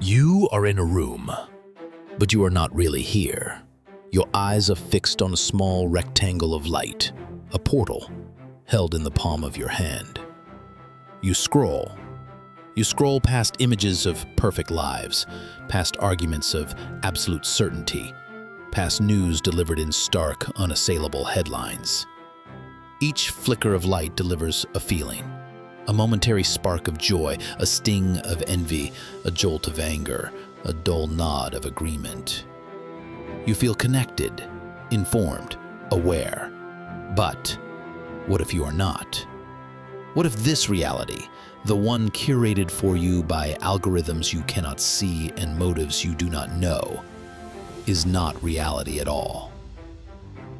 You are in a room, but you are not really here. Your eyes are fixed on a small rectangle of light, a portal, held in the palm of your hand. You scroll. You scroll past images of perfect lives, past arguments of absolute certainty, past news delivered in stark, unassailable headlines. Each flicker of light delivers a feeling, a momentary spark of joy, a sting of envy, a jolt of anger, a dull nod of agreement. You feel connected, informed, aware. But what if you are not? What if this reality, the one curated for you by algorithms you cannot see and motives you do not know, is not reality at all?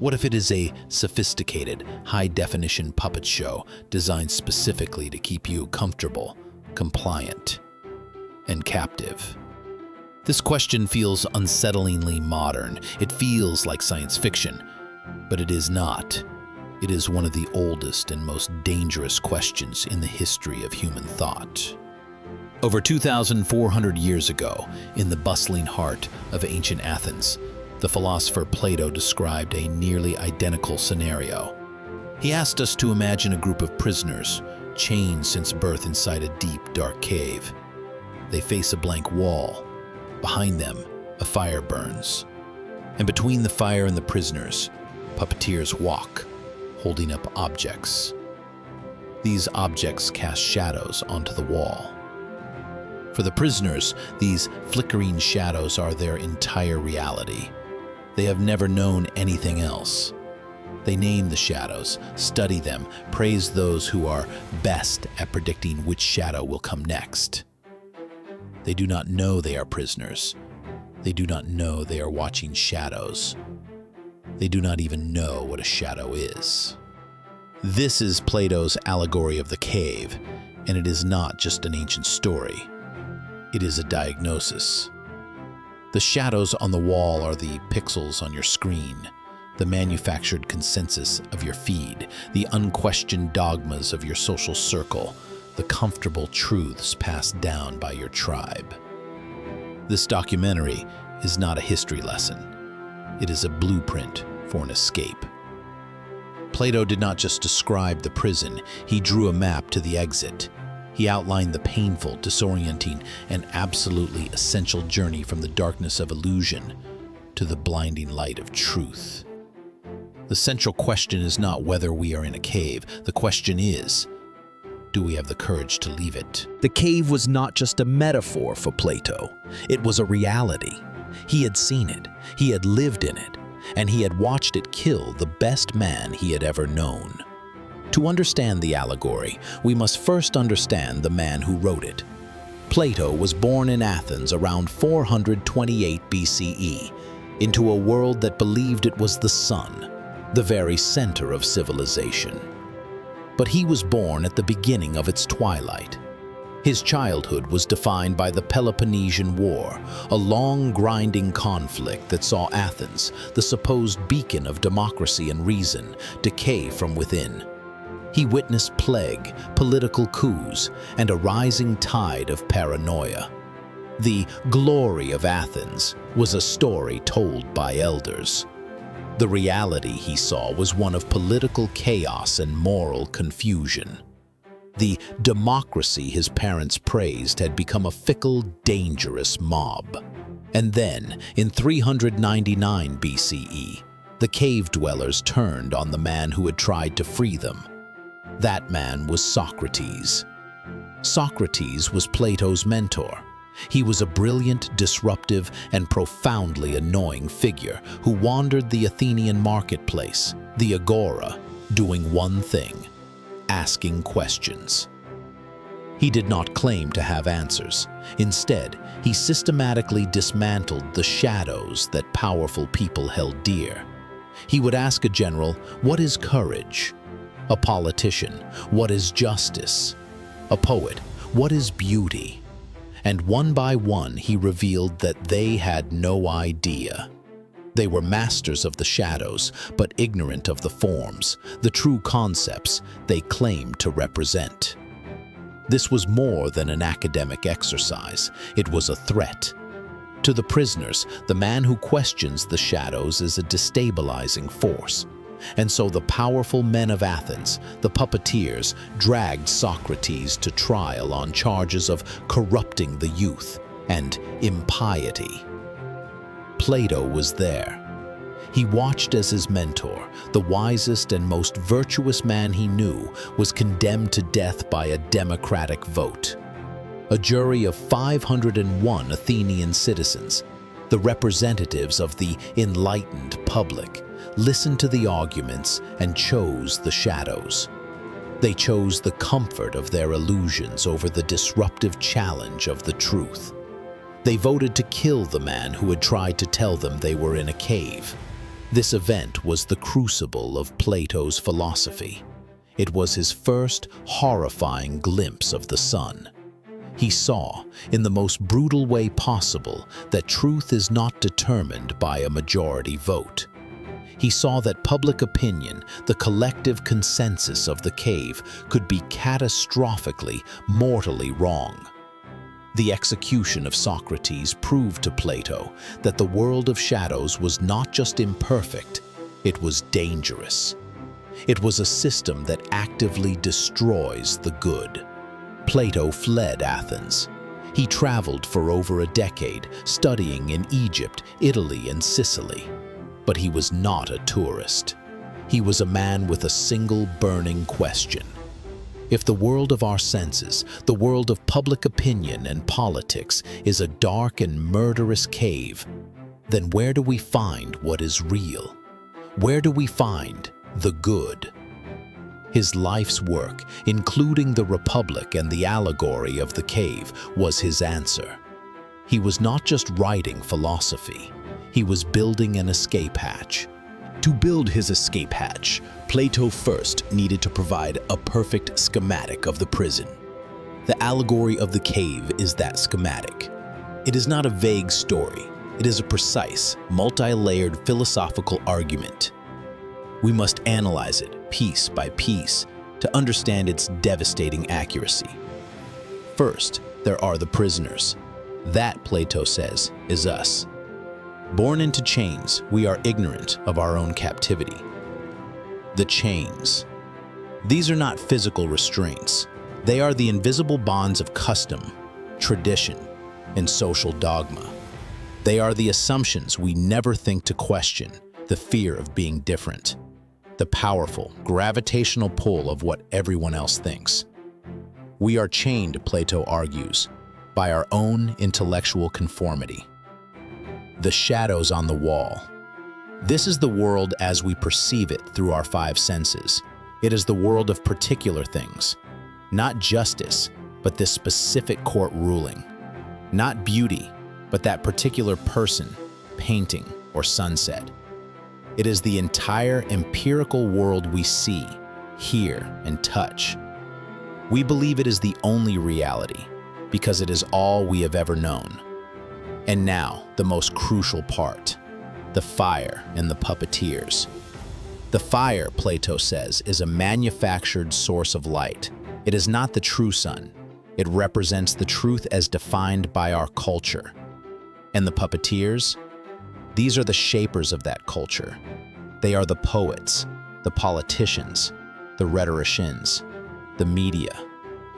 What if it is a sophisticated, high-definition puppet show designed specifically to keep you comfortable, compliant, and captive? This question feels unsettlingly modern. It feels like science fiction, but it is not. It is one of the oldest and most dangerous questions in the history of human thought. Over 2,400 years ago, in the bustling heart of ancient Athens, the philosopher Plato described a nearly identical scenario. He asked us to imagine a group of prisoners, chained since birth inside a deep, dark cave. They face a blank wall. Behind them, a fire burns. And between the fire and the prisoners, puppeteers walk, holding up objects. These objects cast shadows onto the wall. For the prisoners, these flickering shadows are their entire reality. They have never known anything else. They name the shadows, study them, praise those who are best at predicting which shadow will come next. They do not know they are prisoners. They do not know they are watching shadows. They do not even know what a shadow is. This is Plato's Allegory of the Cave, and it is not just an ancient story. It is a diagnosis. The shadows on the wall are the pixels on your screen, the manufactured consensus of your feed, the unquestioned dogmas of your social circle, the comfortable truths passed down by your tribe. This documentary is not a history lesson. It is a blueprint for an escape. Plato did not just describe the prison, he drew a map to the exit. He outlined the painful, disorienting, and absolutely essential journey from the darkness of illusion to the blinding light of truth. The central question is not whether we are in a cave. The question is, do we have the courage to leave it? The cave was not just a metaphor for Plato. It was a reality. He had seen it, he had lived in it, and he had watched it kill the best man he had ever known. To understand the allegory, we must first understand the man who wrote it. Plato was born in Athens around 428 BCE, into a world that believed it was the sun, the very center of civilization. But he was born at the beginning of its twilight. His childhood was defined by the Peloponnesian War, a long, grinding conflict that saw Athens, the supposed beacon of democracy and reason, decay from within. He witnessed plague, political coups, and a rising tide of paranoia. The glory of Athens was a story told by elders. The reality he saw was one of political chaos and moral confusion. The democracy his parents praised had become a fickle, dangerous mob. And then, in 399 BCE, the cave dwellers turned on the man who had tried to free them. That man was Socrates. Socrates was Plato's mentor. He was a brilliant, disruptive, and profoundly annoying figure who wandered the Athenian marketplace, the Agora, doing one thing: asking questions. He did not claim to have answers. Instead, he systematically dismantled the shadows that powerful people held dear. He would ask a general, "What is courage?" A politician, "What is justice?" A poet, "What is beauty?" And one by one he revealed that they had no idea. They were masters of the shadows, but ignorant of the forms, the true concepts they claimed to represent. This was more than an academic exercise. It was a threat. To the prisoners, the man who questions the shadows is a destabilizing force. And so the powerful men of Athens, the puppeteers, dragged Socrates to trial on charges of corrupting the youth and impiety. Plato was there. He watched as his mentor, the wisest and most virtuous man he knew, was condemned to death by a democratic vote. A jury of 501 Athenian citizens, the representatives of the enlightened public, listened to the arguments and chose the shadows. They chose the comfort of their illusions over the disruptive challenge of the truth. They voted to kill the man who had tried to tell them they were in a cave. This event was the crucible of Plato's philosophy. It was his first horrifying glimpse of the sun. He saw, in the most brutal way possible, that truth is not determined by a majority vote. He saw that public opinion, the collective consensus of the cave, could be catastrophically, mortally wrong. The execution of Socrates proved to Plato that the world of shadows was not just imperfect, it was dangerous. It was a system that actively destroys the good. Plato fled Athens. He traveled for over a decade, studying in Egypt, Italy, and Sicily. But he was not a tourist. He was a man with a single burning question. If the world of our senses, the world of public opinion and politics, is a dark and murderous cave, then where do we find what is real? Where do we find the good? His life's work, including the Republic and the Allegory of the Cave, was his answer. He was not just writing philosophy, he was building an escape hatch. To build his escape hatch, Plato first needed to provide a perfect schematic of the prison. The Allegory of the Cave is that schematic. It is not a vague story, it is a precise, multi-layered philosophical argument. We must analyze it piece by piece to understand its devastating accuracy. First, there are the prisoners. That, Plato says, is us. Born into chains, we are ignorant of our own captivity. The chains. These are not physical restraints. They are the invisible bonds of custom, tradition, and social dogma. They are the assumptions we never think to question, the fear of being different, the powerful, gravitational pull of what everyone else thinks. We are chained, Plato argues, by our own intellectual conformity. The shadows on the wall. This is the world as we perceive it through our five senses. It is the world of particular things, not justice, but this specific court ruling, not beauty, but that particular person, painting, or sunset. It is the entire empirical world we see, hear, and touch. We believe it is the only reality because it is all we have ever known. And now, the most crucial part, the fire and the puppeteers. The fire, Plato says, is a manufactured source of light. It is not the true sun. It represents the truth as defined by our culture. And the puppeteers? These are the shapers of that culture. They are the poets, the politicians, the rhetoricians, the media.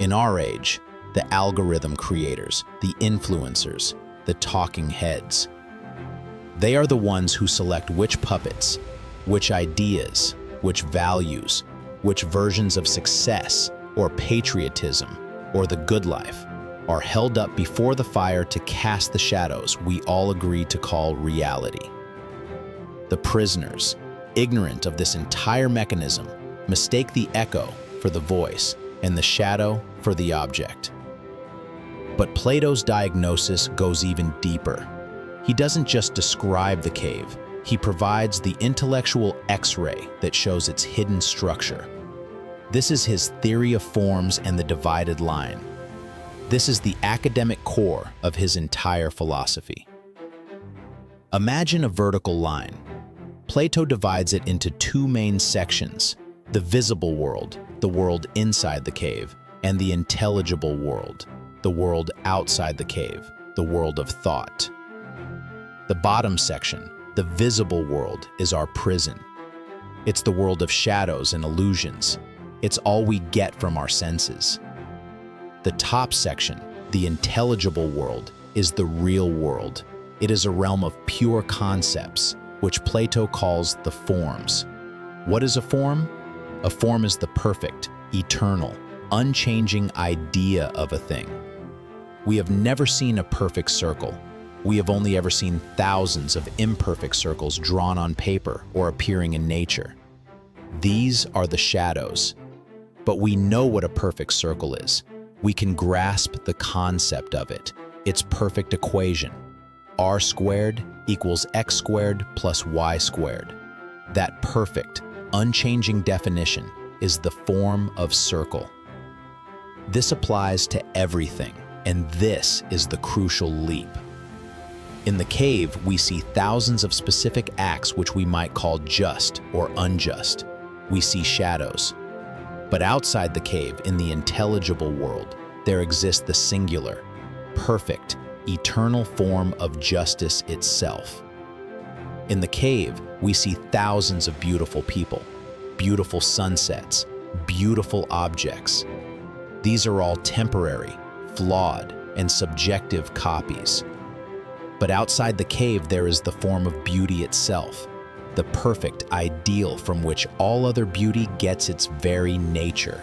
In our age, the algorithm creators, the influencers, the talking heads. They are the ones who select which puppets, which ideas, which values, which versions of success or patriotism or the good life are held up before the fire to cast the shadows we all agree to call reality. The prisoners, ignorant of this entire mechanism, mistake the echo for the voice and the shadow for the object. But Plato's diagnosis goes even deeper. He doesn't just describe the cave, he provides the intellectual X-ray that shows its hidden structure. This is his theory of forms and the divided line. This is the academic core of his entire philosophy. Imagine a vertical line. Plato divides it into two main sections, the visible world, the world inside the cave, and the intelligible world, the world outside the cave, the world of thought. The bottom section, the visible world, is our prison. It's the world of shadows and illusions. It's all we get from our senses. The top section, the intelligible world, is the real world. It is a realm of pure concepts, which Plato calls the forms. What is a form? A form is the perfect, eternal, unchanging idea of a thing. We have never seen a perfect circle. We have only ever seen thousands of imperfect circles drawn on paper or appearing in nature. These are the shadows. But we know what a perfect circle is. We can grasp the concept of it, its perfect equation. R squared equals x squared plus y squared. That perfect, unchanging definition is the form of circle. This applies to everything, and this is the crucial leap. In the cave, we see thousands of specific acts which we might call just or unjust. We see shadows. But outside the cave, in the intelligible world, there exists the singular, perfect, eternal form of justice itself. In the cave, we see thousands of beautiful people, beautiful sunsets, beautiful objects. These are all temporary, flawed, and subjective copies. But outside the cave, there is the form of beauty itself, the perfect ideal from which all other beauty gets its very nature.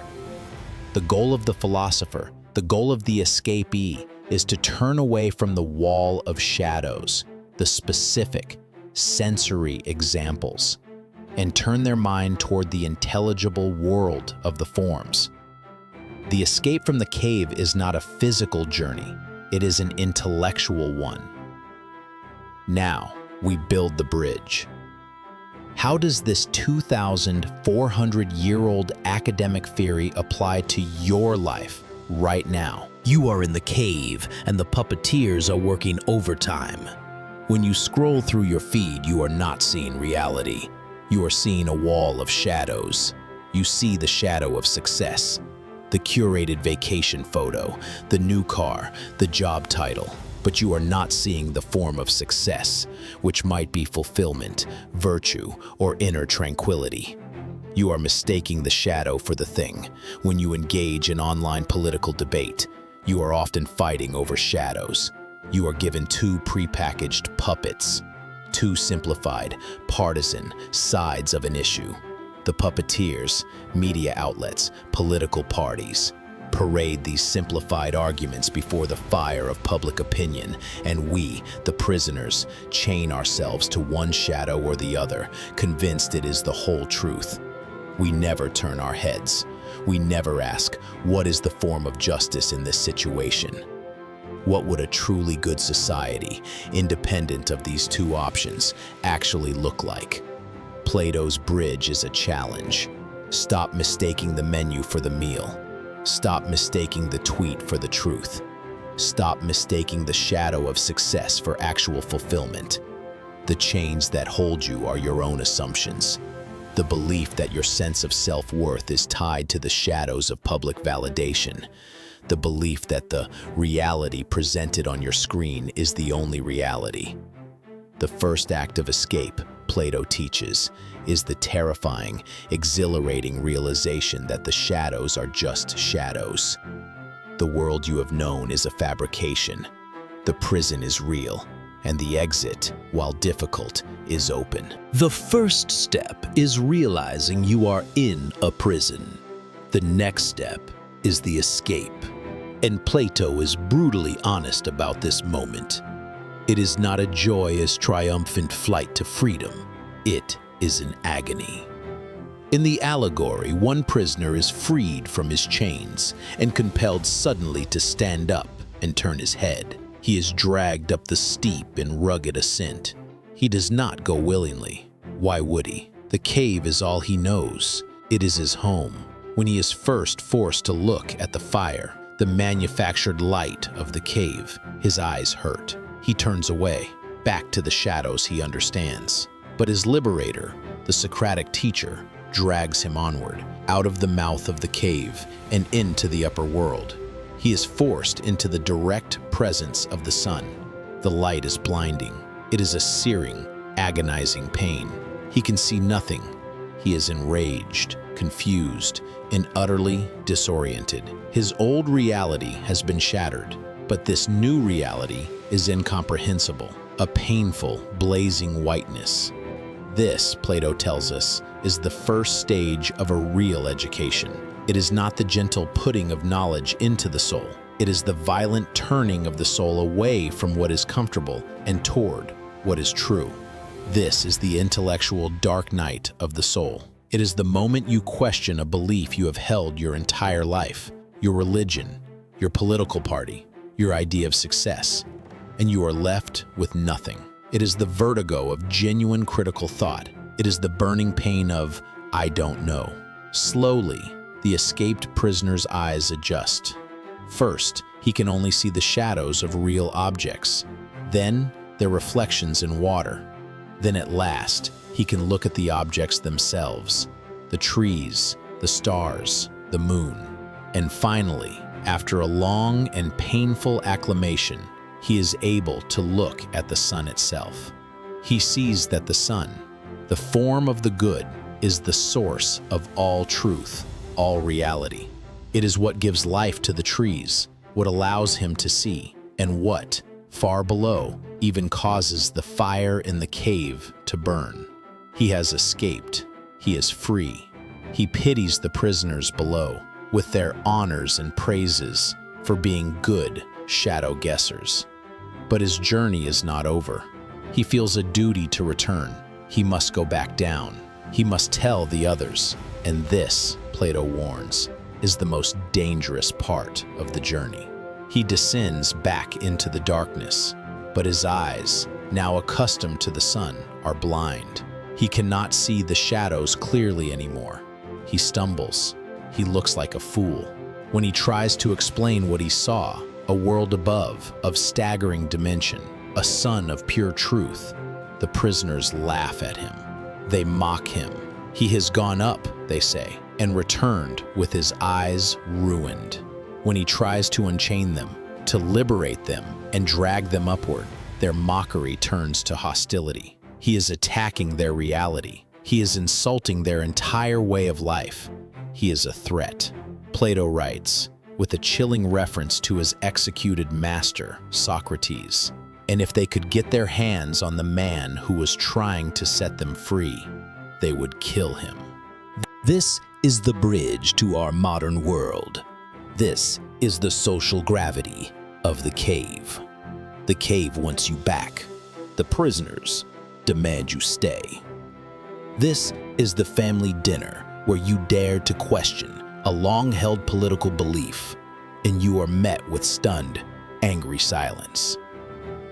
The goal of the philosopher, the goal of the escapee, is to turn away from the wall of shadows, the specific, sensory examples, and turn their mind toward the intelligible world of the forms. The escape from the cave is not a physical journey, it is an intellectual one. Now, we build the bridge. How does this 2,400-year-old academic theory apply to your life right now? You are in the cave, and the puppeteers are working overtime. When you scroll through your feed, you are not seeing reality. You are seeing a wall of shadows. You see the shadow of success, the curated vacation photo, the new car, the job title. But you are not seeing the form of success, which might be fulfillment, virtue, or inner tranquility. You are mistaking the shadow for the thing. When you engage in online political debate, you are often fighting over shadows. You are given two prepackaged puppets, two simplified, partisan sides of an issue. The puppeteers, media outlets, political parties, parade these simplified arguments before the fire of public opinion, and we, the prisoners, chain ourselves to one shadow or the other, convinced it is the whole truth. We never turn our heads. We never ask, what is the form of justice in this situation? What would a truly good society, independent of these two options, actually look like? Plato's bridge is a challenge. Stop mistaking the menu for the meal. Stop mistaking the tweet for the truth. Stop mistaking the shadow of success for actual fulfillment. The chains that hold you are your own assumptions. The belief that your sense of self-worth is tied to the shadows of public validation. The belief that the reality presented on your screen is the only reality. The first act of escape, Plato teaches, is the terrifying, exhilarating realization that the shadows are just shadows. The world you have known is a fabrication. The prison is real, and the exit, while difficult, is open. The first step is realizing you are in a prison. The next step is the escape. And Plato is brutally honest about this moment. It is not a joyous, triumphant flight to freedom. It is an agony. In the Allegory, one prisoner is freed from his chains and compelled suddenly to stand up and turn his head. He is dragged up the steep and rugged ascent. He does not go willingly. Why would he? The cave is all he knows. It is his home. When he is first forced to look at the fire, the manufactured light of the cave, his eyes hurt. He turns away, back to the shadows he understands. But his liberator, the Socratic teacher, drags him onward, out of the mouth of the cave and into the upper world. He is forced into the direct presence of the sun. The light is blinding. It is a searing, agonizing pain. He can see nothing. He is enraged, confused, and utterly disoriented. His old reality has been shattered, but this new reality is incomprehensible, a painful, blazing whiteness. This, Plato tells us, is the first stage of a real education. It is not the gentle putting of knowledge into the soul. It is the violent turning of the soul away from what is comfortable and toward what is true. This is the intellectual dark night of the soul. It is the moment you question a belief you have held your entire life, your religion, your political party, your idea of success, and you are left with nothing. It is the vertigo of genuine critical thought. It is the burning pain of, I don't know. Slowly, the escaped prisoner's eyes adjust. First, he can only see the shadows of real objects, then their reflections in water. Then at last, he can look at the objects themselves, the trees, the stars, the moon. And finally, after a long and painful acclimation, he is able to look at the sun itself. He sees that the sun, the form of the good, is the source of all truth, all reality. It is what gives life to the trees, what allows him to see, and what, far below, even causes the fire in the cave to burn. He has escaped. He is free. He pities the prisoners below, with their honors and praises for being good shadow guessers. But his journey is not over. He feels a duty to return. He must go back down. He must tell the others. And this, Plato warns, is the most dangerous part of the journey. He descends back into the darkness, but his eyes, now accustomed to the sun, are blind. He cannot see the shadows clearly anymore. He stumbles. He looks like a fool. When he tries to explain what he saw, a world above, of staggering dimension, a sun of pure truth, the prisoners laugh at him. They mock him. He has gone up, they say, and returned with his eyes ruined. When he tries to unchain them, to liberate them and drag them upward, their mockery turns to hostility. He is attacking their reality. He is insulting their entire way of life. He is a threat. Plato writes, with a chilling reference to his executed master, Socrates, and if they could get their hands on the man who was trying to set them free, they would kill him. This is the bridge to our modern world. This is the social gravity of the cave. The cave wants you back. The prisoners demand you stay. This is the family dinner where you dare to question a long-held political belief, and you are met with stunned, angry silence.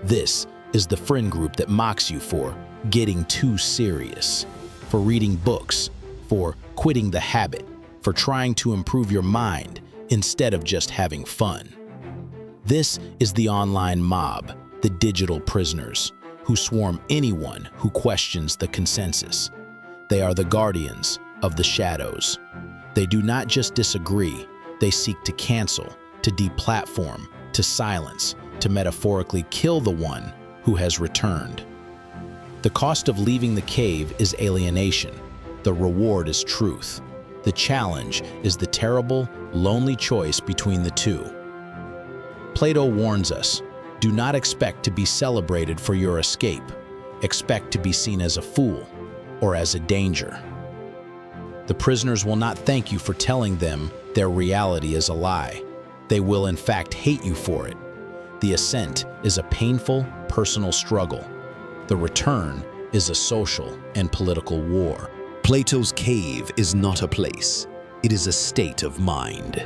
This is the friend group that mocks you for getting too serious, for reading books, for quitting the habit, for trying to improve your mind instead of just having fun. This is the online mob, the digital prisoners, who swarm anyone who questions the consensus. They are the guardians of the shadows. They do not just disagree, they seek to cancel, to deplatform, to silence, to metaphorically kill the one who has returned. The cost of leaving the cave is alienation. The reward is truth. The challenge is the terrible, lonely choice between the two. Plato warns us, do not expect to be celebrated for your escape. Expect to be seen as a fool or as a danger. The prisoners will not thank you for telling them their reality is a lie. They will in fact hate you for it. The ascent is a painful, personal struggle. The return is a social and political war. Plato's cave is not a place. It is a state of mind.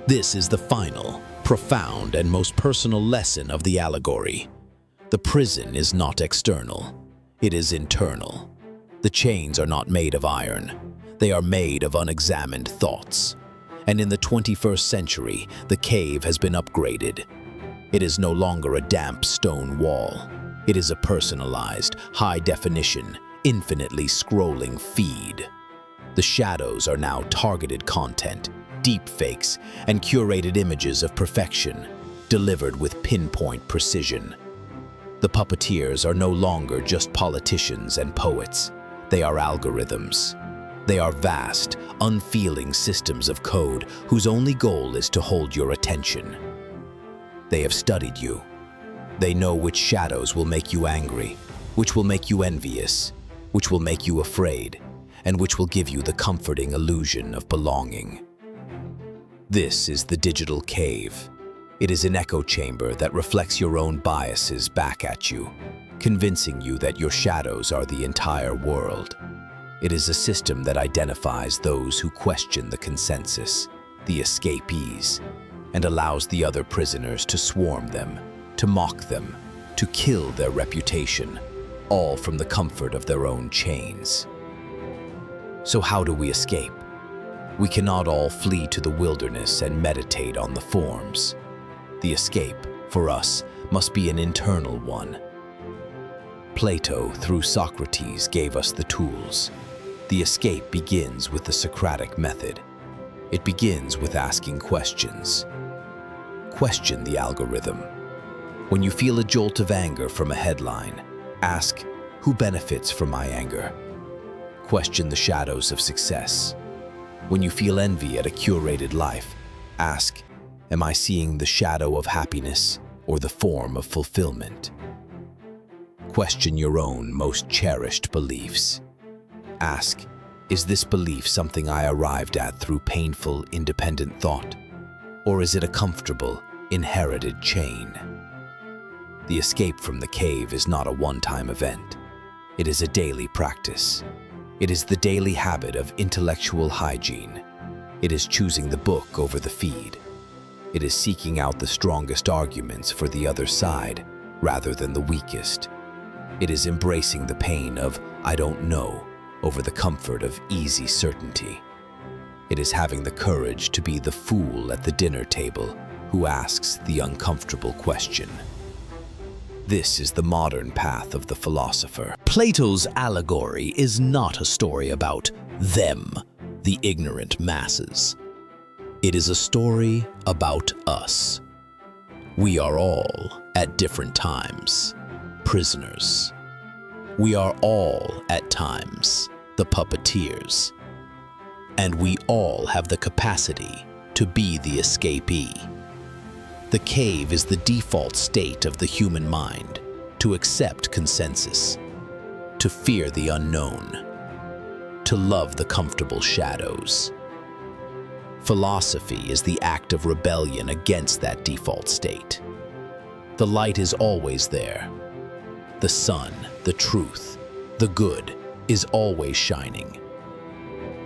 This is the final, profound, and most personal lesson of the allegory. The prison is not external. It is internal. The chains are not made of iron. They are made of unexamined thoughts. And in the 21st century, the cave has been upgraded. It is no longer a damp stone wall. It is a personalized, high-definition, infinitely scrolling feed. The shadows are now targeted content, deep fakes, and curated images of perfection, delivered with pinpoint precision. The puppeteers are no longer just politicians and poets. They are algorithms. They are vast, unfeeling systems of code whose only goal is to hold your attention. They have studied you. They know which shadows will make you angry, which will make you envious, which will make you afraid, and which will give you the comforting illusion of belonging. This is the digital cave. It is an echo chamber that reflects your own biases back at you, convincing you that your shadows are the entire world. It is a system that identifies those who question the consensus, the escapees, and allows the other prisoners to swarm them, to mock them, to kill their reputation, all from the comfort of their own chains. So how do we escape? We cannot all flee to the wilderness and meditate on the forms. The escape, for us, must be an internal one. Plato, through Socrates, gave us the tools. The escape begins with the Socratic method. It begins with asking questions. Question the algorithm. When you feel a jolt of anger from a headline, ask, who benefits from my anger? Question the shadows of success. When you feel envy at a curated life, ask, am I seeing the shadow of happiness or the form of fulfillment? Question your own most cherished beliefs. Ask, is this belief something I arrived at through painful, independent thought? Or is it a comfortable, inherited chain? The escape from the cave is not a one-time event. It is a daily practice. It is the daily habit of intellectual hygiene. It is choosing the book over the feed. It is seeking out the strongest arguments for the other side, rather than the weakest. It is embracing the pain of, I don't know, over the comfort of easy certainty. It is having the courage to be the fool at the dinner table who asks the uncomfortable question. This is the modern path of the philosopher. Plato's Allegory is not a story about them, the ignorant masses. It is a story about us. We are all, at different times, prisoners. We are all, at times, the puppeteers. And we all have the capacity to be the escapee. The cave is the default state of the human mind, to accept consensus, to fear the unknown, to love the comfortable shadows. Philosophy is the act of rebellion against that default state. The light is always there. The sun, the truth, the good is always shining.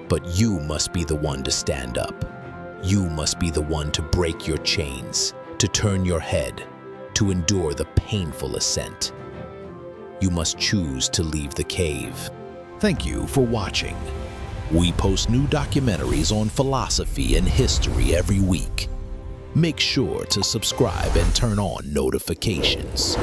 But you must be the one to stand up. You must be the one to break your chains, to turn your head, to endure the painful ascent. You must choose to leave the cave. Thank you for watching. We post new documentaries on philosophy and history every week. Make sure to subscribe and turn on notifications.